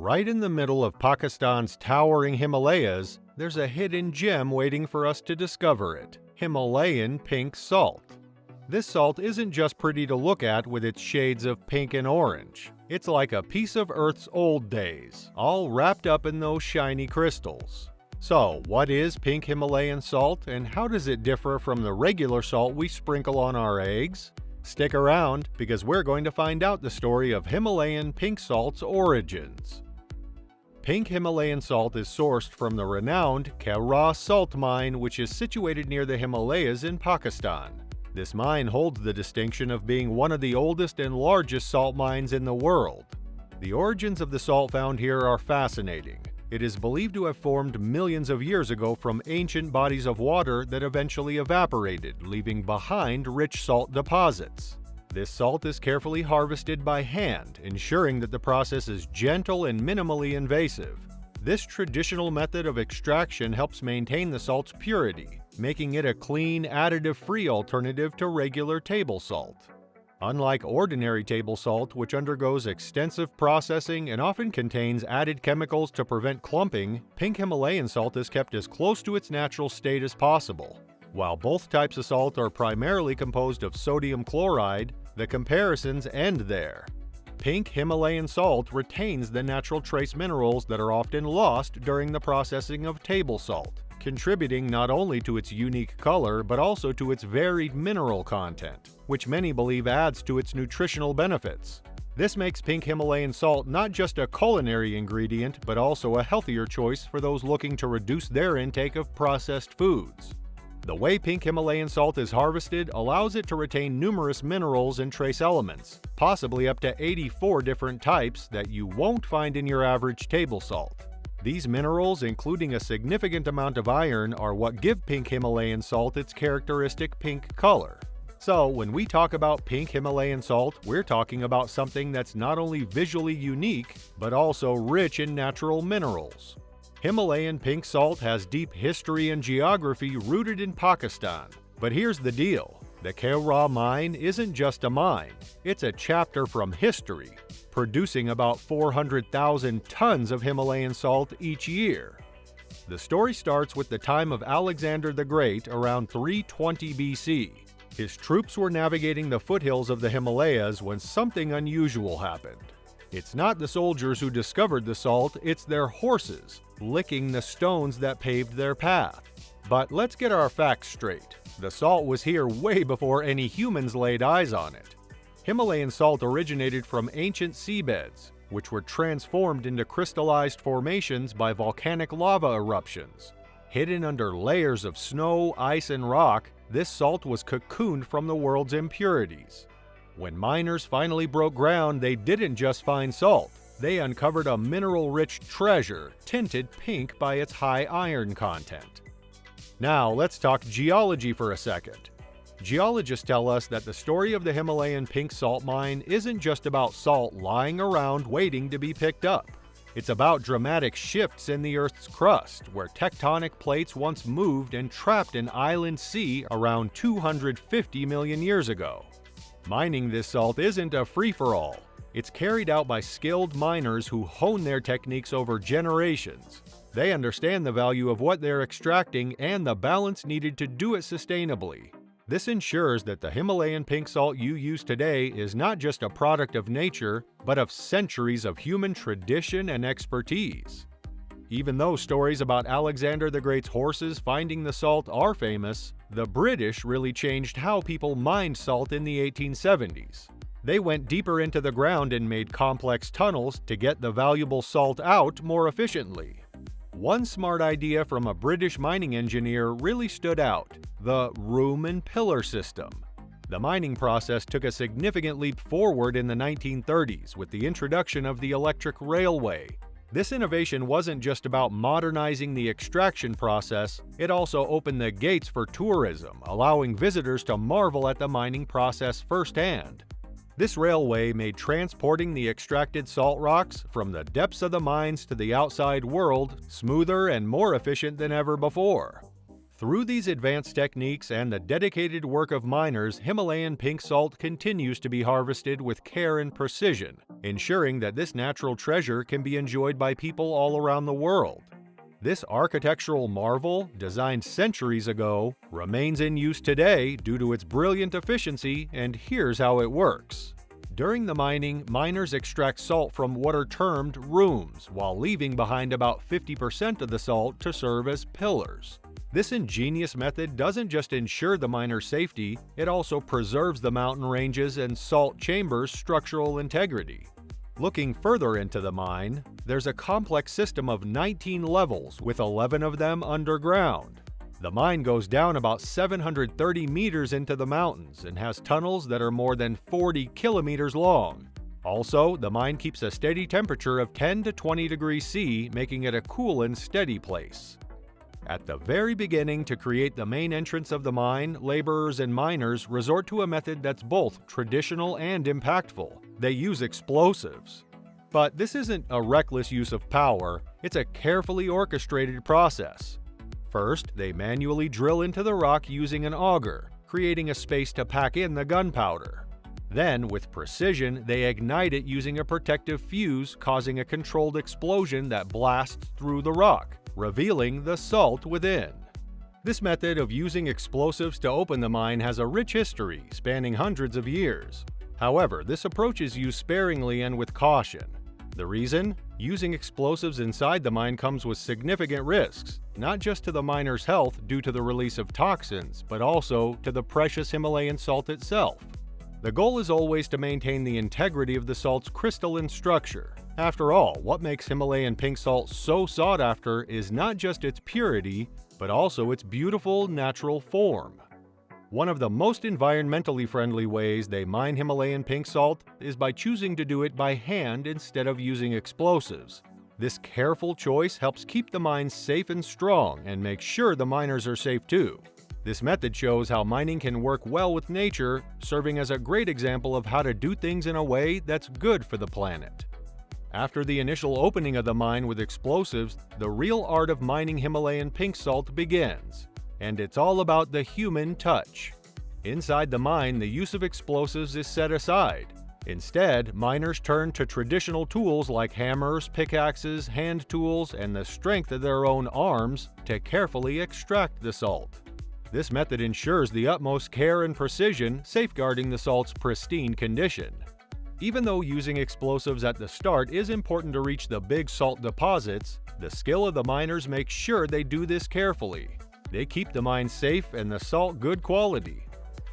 Right in the middle of Pakistan's towering Himalayas, there's a hidden gem waiting for us to discover it: Himalayan pink salt. This salt isn't just pretty to look at with its shades of pink and orange. It's like a piece of Earth's old days, all wrapped up in those shiny crystals. So, what is pink Himalayan salt, and how does it differ from the regular salt we sprinkle on our eggs? Stick around, because we're going to find out the story of Himalayan pink salt's origins. Pink Himalayan salt is sourced from the renowned Quires salt mine, which is situated near the Himalayas in Pakistan. This mine holds the distinction of being one of the oldest and largest salt mines in the world. The origins of the salt found here are fascinating. It is believed to have formed millions of years ago from ancient bodies of water that eventually evaporated, leaving behind rich salt deposits. This salt is carefully harvested by hand, ensuring that the process is gentle and minimally invasive. This traditional method of extraction helps maintain the salt's purity, making it a clean, additive-free alternative to regular table salt. Unlike ordinary table salt, which undergoes extensive processing and often contains added chemicals to prevent clumping, pink Himalayan salt is kept as close to its natural state as possible. While both types of salt are primarily composed of sodium chloride, the comparisons end there. Pink Himalayan salt retains the natural trace minerals that are often lost during the processing of table salt, contributing not only to its unique color but also to its varied mineral content, which many believe adds to its nutritional benefits. This makes pink Himalayan salt not just a culinary ingredient but also a healthier choice for those looking to reduce their intake of processed foods. The way pink Himalayan salt is harvested allows it to retain numerous minerals and trace elements, possibly up to 84 different types that you won't find in your average table salt. These minerals, including a significant amount of iron, are what give pink Himalayan salt its characteristic pink color. So, when we talk about pink Himalayan salt, we're talking about something that's not only visually unique, but also rich in natural minerals. Himalayan pink salt has deep history and geography rooted in Pakistan. But here's the deal: the Quires mine isn't just a mine, it's a chapter from history, producing about 400,000 tons of Himalayan salt each year. The story starts with the time of Alexander the Great around 320 BC. His troops were navigating the foothills of the Himalayas when something unusual happened. It's not the soldiers who discovered the salt, it's their horses, licking the stones that paved their path. But let's get our facts straight. The salt was here way before any humans laid eyes on it. Himalayan salt originated from ancient seabeds, which were transformed into crystallized formations by volcanic lava eruptions. Hidden under layers of snow, ice, and rock, this salt was cocooned from the world's impurities. When miners finally broke ground, they didn't just find salt. They uncovered a mineral-rich treasure, tinted pink by its high iron content. Now, let's talk geology for a second. Geologists tell us that the story of the Himalayan pink salt mine isn't just about salt lying around waiting to be picked up. It's about dramatic shifts in the Earth's crust, where tectonic plates once moved and trapped an inland sea around 250 million years ago. Mining this salt isn't a free-for-all. It's carried out by skilled miners who hone their techniques over generations. They understand the value of what they're extracting and the balance needed to do it sustainably. This ensures that the Himalayan pink salt you use today is not just a product of nature, but of centuries of human tradition and expertise. Even though stories about Alexander the Great's horses finding the salt are famous, the British really changed how people mined salt in the 1870s. They went deeper into the ground and made complex tunnels to get the valuable salt out more efficiently. One smart idea from a British mining engineer really stood out: the room and pillar system. The mining process took a significant leap forward in the 1930s with the introduction of the electric railway. This innovation wasn't just about modernizing the extraction process, it also opened the gates for tourism, allowing visitors to marvel at the mining process firsthand. This railway made transporting the extracted salt rocks from the depths of the mines to the outside world smoother and more efficient than ever before. Through these advanced techniques and the dedicated work of miners, Himalayan pink salt continues to be harvested with care and precision, ensuring that this natural treasure can be enjoyed by people all around the world. This architectural marvel, designed centuries ago, remains in use today due to its brilliant efficiency, and here's how it works. During the mining, miners extract salt from what are termed rooms, while leaving behind about 50% of the salt to serve as pillars. This ingenious method doesn't just ensure the miner's safety, it also preserves the mountain ranges and salt chambers' structural integrity. Looking further into the mine, there's a complex system of 19 levels, with 11 of them underground. The mine goes down about 730 meters into the mountains and has tunnels that are more than 40 kilometers long. Also, the mine keeps a steady temperature of 10 to 20 degrees C, making it a cool and steady place. At the very beginning, to create the main entrance of the mine, laborers and miners resort to a method that's both traditional and impactful. They use explosives. But this isn't a reckless use of power, it's a carefully orchestrated process. First, they manually drill into the rock using an auger, creating a space to pack in the gunpowder. Then, with precision, they ignite it using a protective fuse, causing a controlled explosion that blasts through the rock, revealing the salt within. This method of using explosives to open the mine has a rich history, spanning hundreds of years. However, this approach is used sparingly and with caution. The reason? Using explosives inside the mine comes with significant risks, not just to the miner's health due to the release of toxins, but also to the precious Himalayan salt itself. The goal is always to maintain the integrity of the salt's crystalline structure. After all, what makes Himalayan pink salt so sought after is not just its purity, but also its beautiful natural form. One of the most environmentally friendly ways they mine Himalayan pink salt is by choosing to do it by hand instead of using explosives. This careful choice helps keep the mine safe and strong and makes sure the miners are safe too. This method shows how mining can work well with nature, serving as a great example of how to do things in a way that's good for the planet. After the initial opening of the mine with explosives, the real art of mining Himalayan pink salt begins. And it's all about the human touch. Inside the mine, the use of explosives is set aside. Instead, miners turn to traditional tools like hammers, pickaxes, hand tools, and the strength of their own arms to carefully extract the salt. This method ensures the utmost care and precision, safeguarding the salt's pristine condition. Even though using explosives at the start is important to reach the big salt deposits, the skill of the miners makes sure they do this carefully. They keep the mine safe and the salt good quality.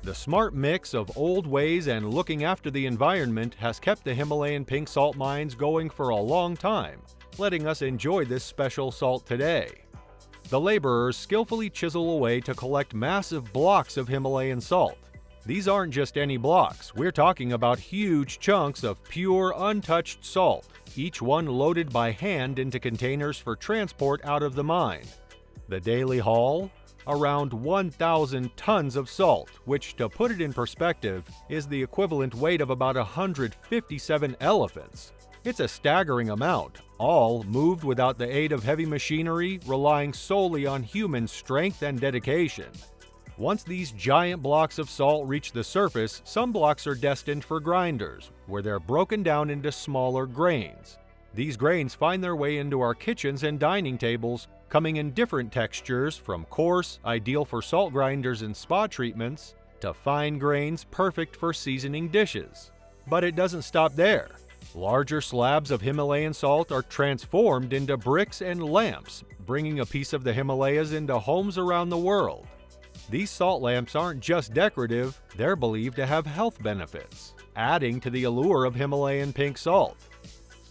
The smart mix of old ways and looking after the environment has kept the Himalayan pink salt mines going for a long time, letting us enjoy this special salt today. The laborers skillfully chisel away to collect massive blocks of Himalayan salt. These aren't just any blocks, we're talking about huge chunks of pure, untouched salt, each one loaded by hand into containers for transport out of the mine. The daily haul? Around 1,000 tons of salt, which, to put it in perspective, is the equivalent weight of about 157 elephants. It's a staggering amount, all moved without the aid of heavy machinery, relying solely on human strength and dedication. Once these giant blocks of salt reach the surface, some blocks are destined for grinders, where they're broken down into smaller grains. These grains find their way into our kitchens and dining tables, coming in different textures from coarse, ideal for salt grinders and spa treatments, to fine grains perfect for seasoning dishes. But it doesn't stop there. Larger slabs of Himalayan salt are transformed into bricks and lamps, bringing a piece of the Himalayas into homes around the world. These salt lamps aren't just decorative, they're believed to have health benefits, adding to the allure of Himalayan pink salt.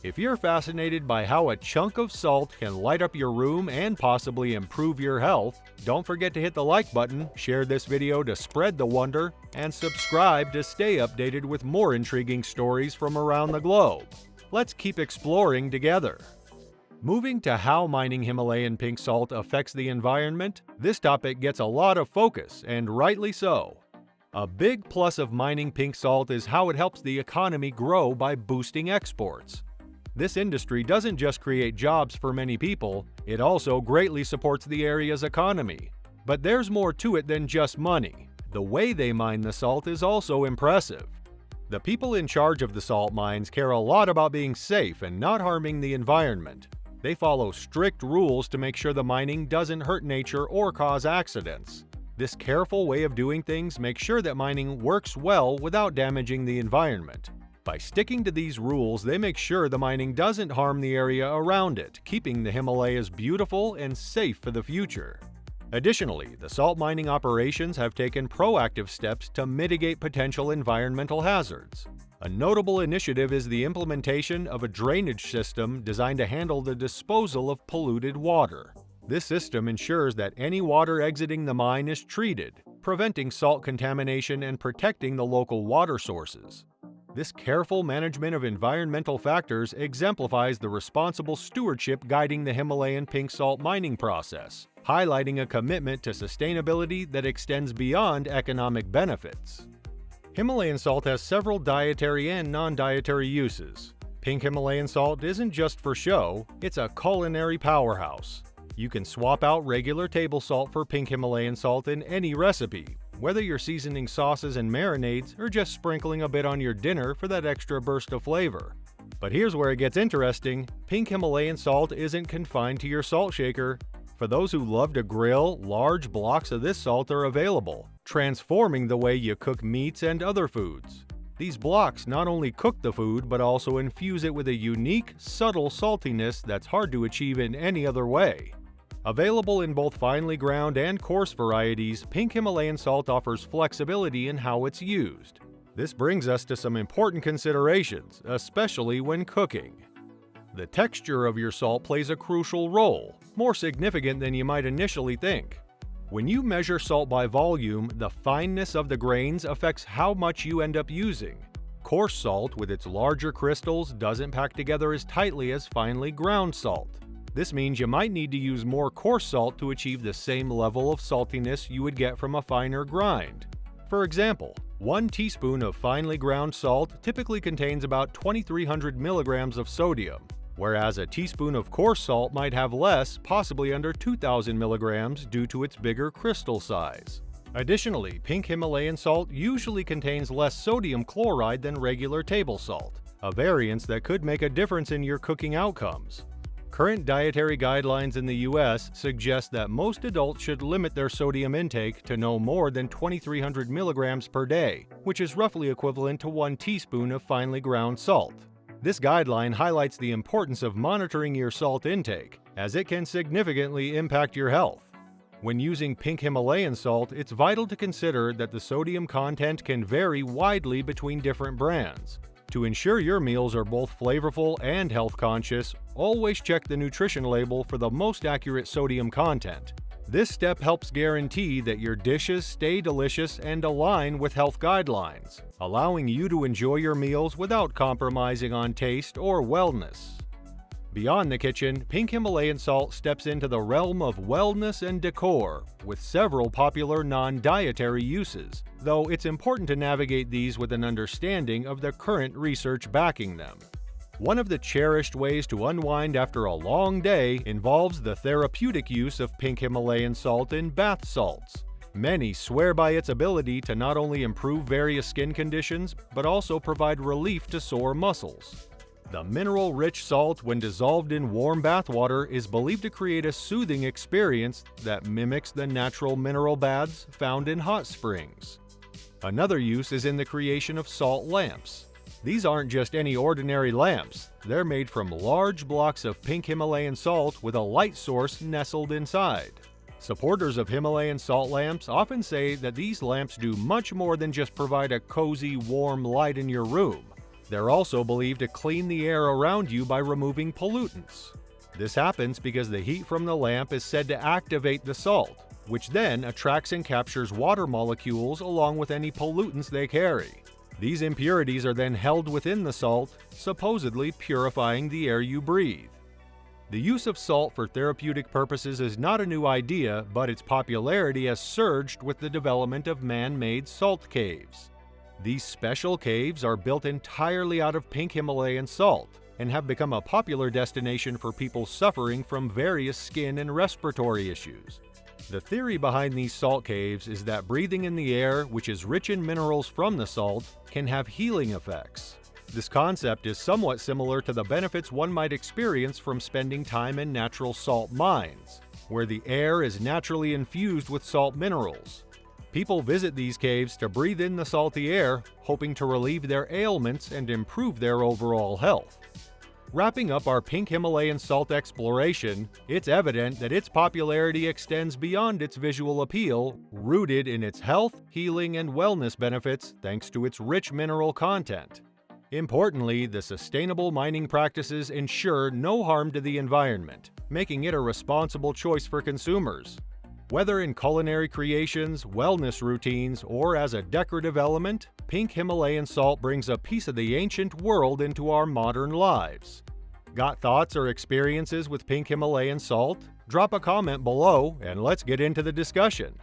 If you're fascinated by how a chunk of salt can light up your room and possibly improve your health, don't forget to hit the like button, share this video to spread the wonder, and subscribe to stay updated with more intriguing stories from around the globe. Let's keep exploring together. Moving to how mining Himalayan pink salt affects the environment, this topic gets a lot of focus, and rightly so. A big plus of mining pink salt is how it helps the economy grow by boosting exports. This industry doesn't just create jobs for many people, it also greatly supports the area's economy. But there's more to it than just money. The way they mine the salt is also impressive. The people in charge of the salt mines care a lot about being safe and not harming the environment. They follow strict rules to make sure the mining doesn't hurt nature or cause accidents. This careful way of doing things makes sure that mining works well without damaging the environment. By sticking to these rules, they make sure the mining doesn't harm the area around it, keeping the Himalayas beautiful and safe for the future. Additionally, the salt mining operations have taken proactive steps to mitigate potential environmental hazards. A notable initiative is the implementation of a drainage system designed to handle the disposal of polluted water. This system ensures that any water exiting the mine is treated, preventing salt contamination and protecting the local water sources. This careful management of environmental factors exemplifies the responsible stewardship guiding the Himalayan pink salt mining process, highlighting a commitment to sustainability that extends beyond economic benefits. Himalayan salt has several dietary and non-dietary uses. Pink Himalayan salt isn't just for show, it's a culinary powerhouse. You can swap out regular table salt for pink Himalayan salt in any recipe, whether you're seasoning sauces and marinades or just sprinkling a bit on your dinner for that extra burst of flavor. But here's where it gets interesting. Pink Himalayan salt isn't confined to your salt shaker. For those who love to grill, large blocks of this salt are available, transforming the way you cook meats and other foods. These blocks not only cook the food, but also infuse it with a unique, subtle saltiness that's hard to achieve in any other way. Available in both finely ground and coarse varieties, pink Himalayan salt offers flexibility in how it's used. This brings us to some important considerations, especially when cooking. The texture of your salt plays a crucial role, more significant than you might initially think. When you measure salt by volume, the fineness of the grains affects how much you end up using. Coarse salt, with its larger crystals, doesn't pack together as tightly as finely ground salt. This means you might need to use more coarse salt to achieve the same level of saltiness you would get from a finer grind. For example, 1 teaspoon of finely ground salt typically contains about 2,300 milligrams of sodium, whereas a teaspoon of coarse salt might have less, possibly under 2,000 milligrams due to its bigger crystal size. Additionally, pink Himalayan salt usually contains less sodium chloride than regular table salt, a variance that could make a difference in your cooking outcomes. Current dietary guidelines in the US suggest that most adults should limit their sodium intake to no more than 2,300 milligrams per day, which is roughly equivalent to 1 teaspoon of finely ground salt. This guideline highlights the importance of monitoring your salt intake, as it can significantly impact your health. When using pink Himalayan salt, it's vital to consider that the sodium content can vary widely between different brands. To ensure your meals are both flavorful and health-conscious, always check the nutrition label for the most accurate sodium content. This step helps guarantee that your dishes stay delicious and align with health guidelines, allowing you to enjoy your meals without compromising on taste or wellness. Beyond the kitchen, pink Himalayan salt steps into the realm of wellness and decor, with several popular non-dietary uses, though it's important to navigate these with an understanding of the current research backing them. One of the cherished ways to unwind after a long day involves the therapeutic use of pink Himalayan salt in bath salts. Many swear by its ability to not only improve various skin conditions, but also provide relief to sore muscles. The mineral-rich salt, when dissolved in warm bath water, is believed to create a soothing experience that mimics the natural mineral baths found in hot springs. Another use is in the creation of salt lamps. These aren't just any ordinary lamps. They're made from large blocks of pink Himalayan salt with a light source nestled inside. Supporters of Himalayan salt lamps often say that these lamps do much more than just provide a cozy, warm light in your room. They're also believed to clean the air around you by removing pollutants. This happens because the heat from the lamp is said to activate the salt, which then attracts and captures water molecules along with any pollutants they carry. These impurities are then held within the salt, supposedly purifying the air you breathe. The use of salt for therapeutic purposes is not a new idea, but its popularity has surged with the development of man-made salt caves. These special caves are built entirely out of pink Himalayan salt and have become a popular destination for people suffering from various skin and respiratory issues. The theory behind these salt caves is that breathing in the air, which is rich in minerals from the salt, can have healing effects. This concept is somewhat similar to the benefits one might experience from spending time in natural salt mines, where the air is naturally infused with salt minerals. People visit these caves to breathe in the salty air, hoping to relieve their ailments and improve their overall health. Wrapping up our pink Himalayan salt exploration, it's evident that its popularity extends beyond its visual appeal, rooted in its health, healing, and wellness benefits thanks to its rich mineral content. Importantly, the sustainable mining practices ensure no harm to the environment, making it a responsible choice for consumers. Whether in culinary creations, wellness routines, or as a decorative element, pink Himalayan salt brings a piece of the ancient world into our modern lives. Got thoughts or experiences with pink Himalayan salt? Drop a comment below and let's get into the discussion.